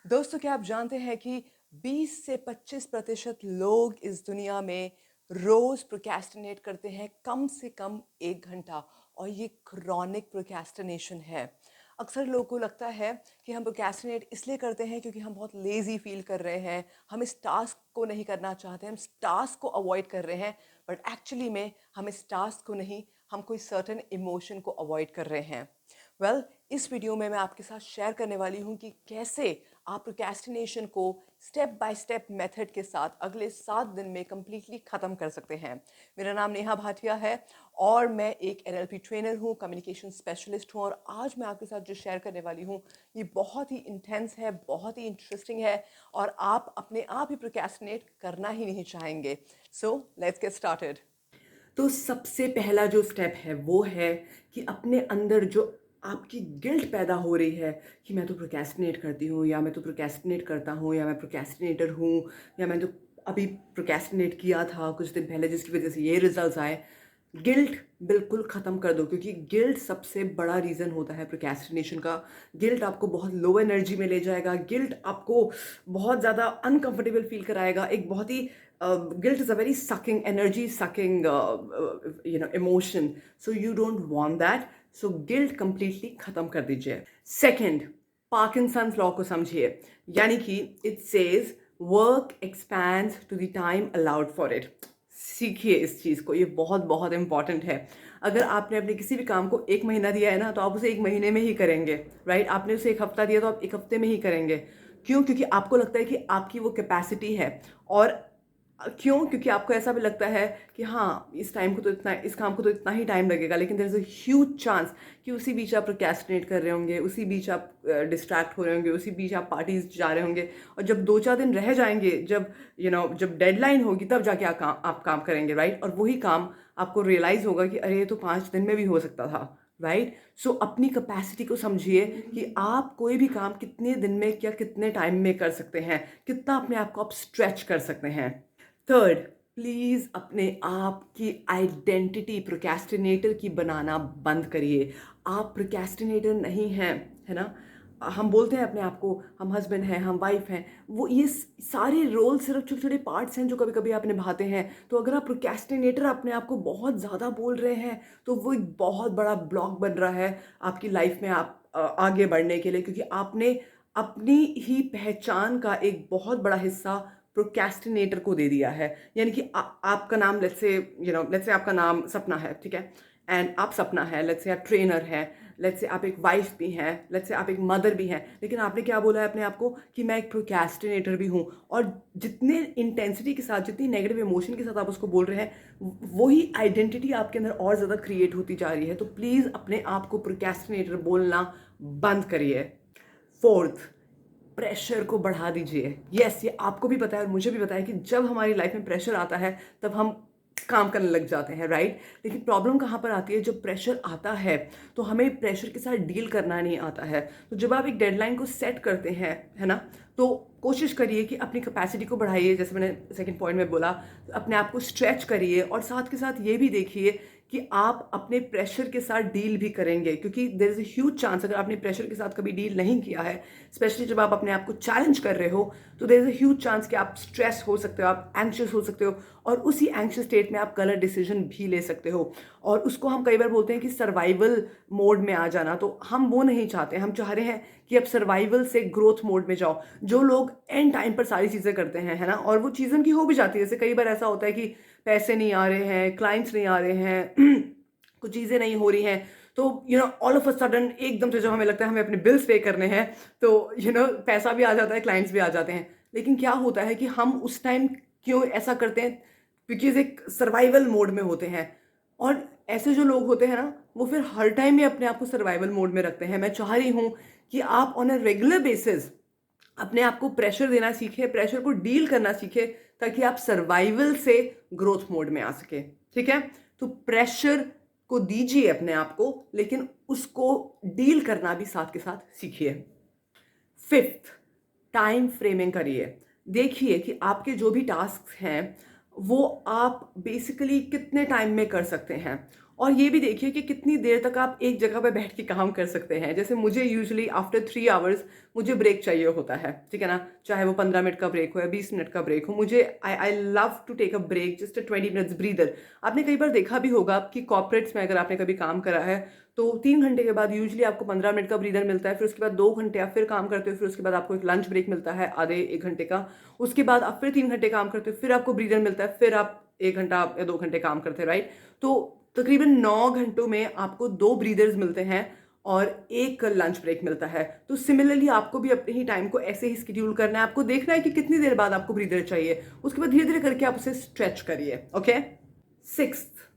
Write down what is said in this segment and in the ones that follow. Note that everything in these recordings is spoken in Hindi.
दोस्तों, क्या आप जानते हैं कि 20 से 25% लोग इस दुनिया में रोज प्रोक्रेस्टिनेट करते हैं कम से कम 1 घंटा। और ये क्रॉनिक प्रोक्रेस्टिनेशन है। अक्सर लोगों को लगता है कि हम प्रोक्रेस्टिनेट इसलिए करते हैं क्योंकि हम बहुत लेजी फील कर रहे हैं, हम इस टास्क को नहीं करना चाहते, हम इस टास्क को अवॉइड कर रहे हैं। बट एक्चुअली में हम इस टास्क को नहीं, हम कोई सर्टेन इमोशन को अवॉइड कर रहे हैं। वेल, इस वीडियो में मैं आपके साथ शेयर करने वाली हूँ कि कैसे आप प्रोक्रेस्टिनेशन को स्टेप बाय स्टेप मेथड के साथ अगले 7 दिन में कम्प्लीटली ख़त्म कर सकते हैं। मेरा नाम नेहा भाटिया है और मैं एक एनएलपी ट्रेनर हूँ, कम्युनिकेशन स्पेशलिस्ट हूँ। और आज मैं आपके साथ जो शेयर करने वाली हूँ ये बहुत ही इंटेंस है, बहुत ही इंटरेस्टिंग है और आप अपने आप ही प्रोक्रेस्टिनेट करना ही नहीं चाहेंगे। So let's get started. तो सबसे पहला जो स्टेप है वो है कि अपने अंदर जो आपकी गिल्ट पैदा हो रही है कि मैं तो प्रोक्रेस्टिनेट करती हूँ, या मैं तो प्रोक्रेस्टिनेट करता हूँ, या मैं प्रोक्रेस्टिनेटर हूँ, या मैं तो अभी प्रोक्रेस्टिनेट किया था कुछ दिन पहले जिसकी वजह से ये रिजल्ट्स आए। गिल्ट बिल्कुल ख़त्म कर दो, क्योंकि गिल्ट सबसे बड़ा रीज़न होता है प्रोक्रेस्टिनेशन का। गिल्ट आपको बहुत लो एनर्जी में ले जाएगा, गिल्ट आपको बहुत ज़्यादा अनकंफर्टेबल फील कराएगा। एक बहुत ही guilt is a very sucking, energy sucking emotion. So you don't want that. So guilt completely खत्म कर दीजिए। सेकंड, पार्किंसंस लॉ को समझिए। यानी कि it says work expands to the time allowed for it. सीखिए इस चीज़ को, ये बहुत बहुत इंपॉर्टेंट है। अगर आपने अपने किसी भी काम को 1 महीना दिया है ना, तो आप उसे 1 महीने में ही करेंगे। राइट? आपने उसे 1 हफ्ता दिया तो आप 1 हफ्ते में ही करेंगे। क्यों? क्योंकि आपको लगता है कि आपकी वो कैपेसिटी है। और क्यों? क्योंकि आपको ऐसा भी लगता है कि हाँ, इस काम को तो इतना ही टाइम लगेगा। लेकिन there is a huge chance कि उसी बीच आप प्रोक्रेस्टिनेट कर रहे होंगे, उसी बीच आप डिस्ट्रैक्ट हो रहे होंगे, उसी बीच आप पार्टीज जा रहे होंगे। और जब 2-4 दिन रह जाएंगे, जब डेडलाइन होगी, तब जाके आप काम करेंगे। राइट? और वही काम आपको रियलाइज होगा कि अरे, ये तो 5 दिन में भी हो सकता था। राइट? सो अपनी कैपेसिटी को समझिए कि आप कोई भी काम कितने दिन में या कितने टाइम में कर सकते हैं, कितना अपने आप को आप स्ट्रेच कर सकते हैं। थर्ड, प्लीज़ अपने आप की आइडेंटिटी प्रोक्रेस्टिनेटर की बनाना बंद करिए। आप प्रोक्रेस्टिनेटर नहीं हैं, है ना? हम बोलते हैं अपने आप को हम हस्बैंड हैं, हम वाइफ हैं। वो ये सारे रोल सिर्फ छोटे छोटे पार्ट्स हैं जो कभी कभी आप निभाते हैं। तो अगर आप प्रोक्रेस्टिनेटर अपने आप को बहुत ज़्यादा बोल रहे हैं, तो वो एक बहुत बड़ा ब्लॉक बन रहा है आपकी लाइफ में आप आगे बढ़ने के लिए, क्योंकि आपने अपनी ही पहचान का एक बहुत बड़ा हिस्सा प्रोक्रेस्टिनेटर को दे दिया है। यानी कि आपका नाम लेट्स से आपका नाम सपना है, ठीक है? एंड आप सपना है, लेट्स से आप ट्रेनर हैं, लेट्स से आप एक वाइफ भी हैं, लेट्स से आप एक मदर भी हैं। लेकिन आपने क्या बोला है अपने आप को कि मैं एक प्रोक्रेस्टिनेटर भी हूँ। और जितने इंटेंसिटी के साथ, जितनी नेगेटिव इमोशन के साथ आप उसको बोल रहे हैं, वही आइडेंटिटी आपके अंदर और ज़्यादा क्रिएट होती जा रही है। तो प्लीज़ अपने आप को प्रोक्रेस्टिनेटर बोलना बंद करिए। फोर्थ, प्रेशर को बढ़ा दीजिए। यस, ये आपको भी पता है और मुझे भी पता है कि जब हमारी लाइफ में प्रेशर आता है तब हम काम करने लग जाते हैं। राइट? लेकिन प्रॉब्लम कहाँ पर आती है? जब प्रेशर आता है तो हमें प्रेशर के साथ डील करना नहीं आता है। तो जब आप एक डेडलाइन को सेट करते हैं, है ना, तो कोशिश करिए कि अपनी कैपेसिटी को बढ़ाइए। जैसे मैंने सेकंड पॉइंट में बोला, अपने आप को स्ट्रेच करिए और साथ के साथ ये भी देखिए कि आप अपने प्रेशर के साथ डील भी करेंगे। क्योंकि there is a huge chance, अगर आपने प्रेशर के साथ कभी डील नहीं किया है, स्पेशली जब आप अपने आप को चैलेंज कर रहे हो, तो there is a huge chance कि आप स्ट्रेस हो सकते हो, आप एंग्शियस हो सकते हो, और उसी एंग्शियस स्टेट में आप गलत डिसीजन भी ले सकते हो। और उसको हम कई बार बोलते हैं कि सर्वाइवल मोड में आ जाना। तो हम वो नहीं चाहते। हम चाह रहे हैं कि आप सर्वाइवल से ग्रोथ मोड में जाओ। जो लोग एंड टाइम पर सारी चीज़ें करते हैं, है ना, और वो चीज़ें की हो भी जाती है। जैसे कई बार ऐसा होता है कि पैसे नहीं आ रहे हैं, क्लाइंट्स नहीं आ रहे हैं, कुछ चीज़ें नहीं हो रही हैं, तो ऑल ऑफ अ सडन एकदम से जब हमें लगता है हमें अपने बिल्स पे करने हैं, तो पैसा भी आ जाता है, क्लाइंट्स भी आ जाते हैं। लेकिन क्या होता है कि हम उस टाइम क्यों ऐसा करते हैं? बिकॉज़ एक सर्वाइवल मोड में होते हैं। और ऐसे जो लोग होते हैं ना, वो फिर हर टाइम ही अपने आप को सर्वाइवल मोड में रखते हैं। मैं चाह रही हूँ कि आप ऑन अ रेगुलर बेसिस अपने आप को प्रेशर देना सीखें, प्रेशर को डील करना सीखें, ताकि आप सर्वाइवल से ग्रोथ मोड में आ सकें। ठीक है? तो प्रेशर को दीजिए अपने आप को, लेकिन उसको डील करना भी साथ के साथ सीखिए। फिफ्थ, टाइम फ्रेमिंग करिए। देखिए कि आपके जो भी टास्क हैं वो आप बेसिकली कितने टाइम में कर सकते हैं, और ये भी देखिए कि कितनी देर तक आप एक जगह पे बैठ के काम कर सकते हैं। जैसे मुझे यूजुअली आफ्टर 3 आवर्स मुझे ब्रेक चाहिए होता है, ठीक है ना, चाहे वो 15 मिनट का ब्रेक हो या 20 मिनट का ब्रेक हो। मुझे I love to take a break, just a 20 minutes breather. आपने कई बार देखा भी होगा कि कॉर्पोरेट्स में अगर आपने कभी काम करा है तो 3 घंटे के बाद यूजुअली आपको 15 मिनट का ब्रीदर मिलता है, फिर उसके बाद 2 घंटे आप फिर काम करते हो, फिर उसके बाद आपको एक लंच ब्रेक मिलता है आधे 1 घंटे का, उसके बाद आप फिर 3 घंटे काम करते हो, फिर आपको ब्रीदर मिलता है, फिर आप 1 घंटा या 2 घंटे काम करते हैं, राइट। तो तकरीबन 9 घंटों में आपको 2 ब्रीदर्स मिलते हैं और एक लंच ब्रेक मिलता है। तो सिमिलरली आपको भी अपने ही टाइम को ऐसे ही स्केड्यूल करना है। आपको देखना है कि कितनी देर बाद आपको ब्रीदर चाहिए, उसके बाद धीरे धीरे करके आप उसे स्ट्रेच करिए। ओके। सिक्स्थ,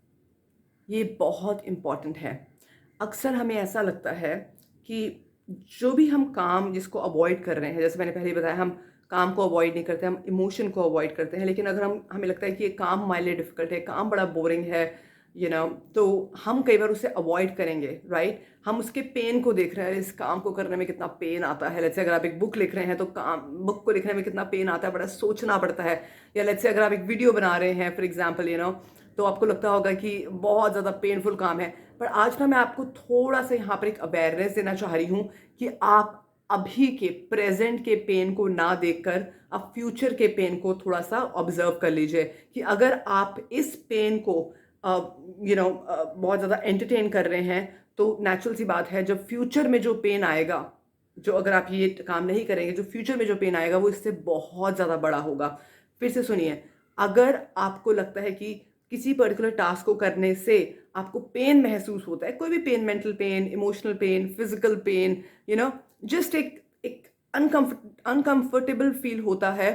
ये बहुत इंपॉर्टेंट है। अक्सर हमें ऐसा लगता है कि जो भी हम काम जिसको अवॉइड कर रहे हैं, जैसे मैंने पहले ही बताया, हम काम को अवॉइड नहीं करते, हम इमोशन को अवॉइड करते हैं। लेकिन अगर हमें लगता है कि ये काम हमारे लिए डिफिकल्ट है, काम बड़ा बोरिंग है, तो हम कई बार उसे अवॉइड करेंगे, राइट। हम उसके पेन को देख रहे हैं, इस काम को करने में कितना पेन आता है। लेट्स से अगर आप एक बुक लिख रहे हैं तो काम बुक को लिखने में कितना पेन आता है, बड़ा सोचना पड़ता है। या लेट्स से अगर आप एक वीडियो बना रहे हैं फॉर एग्जाम्पल, तो आपको लगता होगा कि बहुत ज़्यादा पेनफुल काम है। पर आज ना मैं आपको थोड़ा सा यहाँ पर एक अवेयरनेस देना चाह रही हूँ कि आप अभी के प्रेजेंट के पेन को ना देखकर आप फ्यूचर के पेन को थोड़ा सा ऑब्जर्व कर लीजिए कि अगर आप इस पेन को बहुत ज़्यादा एंटरटेन कर रहे हैं तो नेचुरल सी बात है, जब फ्यूचर में जो पेन आएगा, जो अगर आप ये काम नहीं करेंगे, जो फ्यूचर में जो पेन आएगा वो इससे बहुत ज़्यादा बड़ा होगा। फिर से सुनिए, अगर आपको लगता है कि किसी पर्टिकुलर टास्क को करने से आपको पेन महसूस होता है, कोई भी pain, mental pain, emotional pain, physical pain, just एक एक अनकंफर्टेबल फील होता है,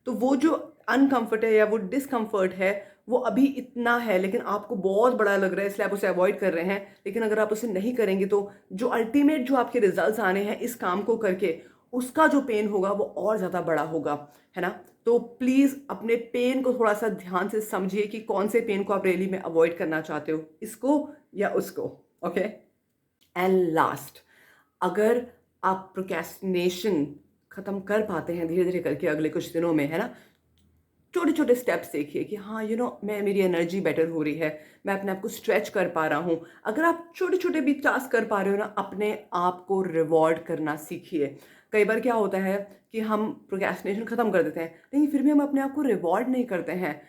तो वो जो अनकंफर्ट है या वो डिसकंफर्ट है वो अभी इतना है, लेकिन आपको बहुत बड़ा लग रहा है, इसलिए आप उसे अवॉइड कर रहे हैं। लेकिन अगर आप उसे नहीं करेंगे तो जो अल्टीमेट जो आपके रिजल्ट्स आने हैं इस काम को करके, उसका जो पेन होगा वो और ज़्यादा बड़ा होगा, है ना। तो प्लीज़ अपने पेन को थोड़ा सा ध्यान से समझिए कि कौन से पेन को आप रैली में अवॉइड करना चाहते हो, इसको या उसको। ओके। एंड लास्ट, अगर आप प्रोक्रेस्टिनेशन ख़त्म कर पाते हैं धीरे धीरे करके अगले कुछ दिनों में, है ना, छोटे छोटे स्टेप्स देखिए कि हाँ मेरी एनर्जी बेटर हो रही है, मैं अपने आप को स्ट्रेच कर पा रहा हूँ। अगर आप छोटे छोटे भी टास्क कर पा रहे हो ना, अपने आप को रिवॉर्ड करना सीखिए। कई बार क्या होता है कि हम प्रोक्रेस्टिनेशन ख़त्म कर देते हैं लेकिन फिर भी हम अपने आप को रिवॉर्ड नहीं करते हैं।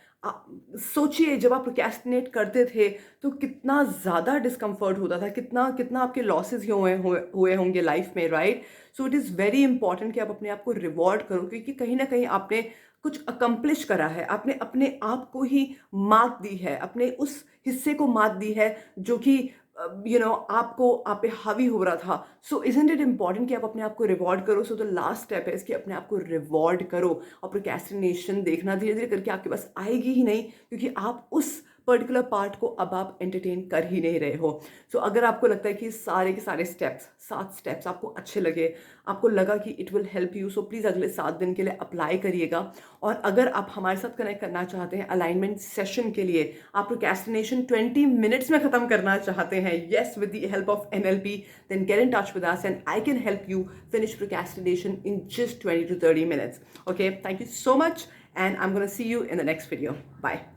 सोचिए, जब आप प्रोक्रेस्टिनेट करते थे तो कितना ज़्यादा डिस्कम्फर्ट होता था, कितना कितना आपके लॉसेस हुए होंगे लाइफ में, right. So it is very important कि आप अपने आप को रिवॉर्ड करो, क्योंकि कहीं ना कहीं आपने कुछ अकम्प्लिश करा है, आपने अपने आप को ही मात दी है, अपने उस हिस्से को मात दी है जो कि आपको आप पे हावी हो रहा था। सो इजंट इट इम्पॉर्टेंट कि आप अपने आप को रिवॉर्ड करो। सो द लास्ट स्टेप है इसकी, अपने आप को रिवॉर्ड करो। और प्रोक्रेस्टिनेशन देखना धीरे धीरे करके आपके पास आएगी ही नहीं, क्योंकि आप उस पर्टिकुलर पार्ट को अब आप एंटरटेन कर ही नहीं रहे हो। सो अगर आपको लगता है कि सारे के सारे स्टेप्स, 7 स्टेप्स आपको अच्छे लगे, आपको लगा कि it will help you, so please अगले 7 दिन के लिए अप्लाई करिएगा। और अगर आप हमारे साथ कनेक्ट करना चाहते हैं अलाइनमेंट सेशन के लिए, आप प्रोक्रेस्टिनेशन 20 मिनट्स में ख़त्म करना चाहते हैं, yes, with the help of NLP, then get in touch with us and I can help you finish procrastination in just 20 to 30 minutes. Okay, thank you so much and I'm going to see you in the next video. Bye.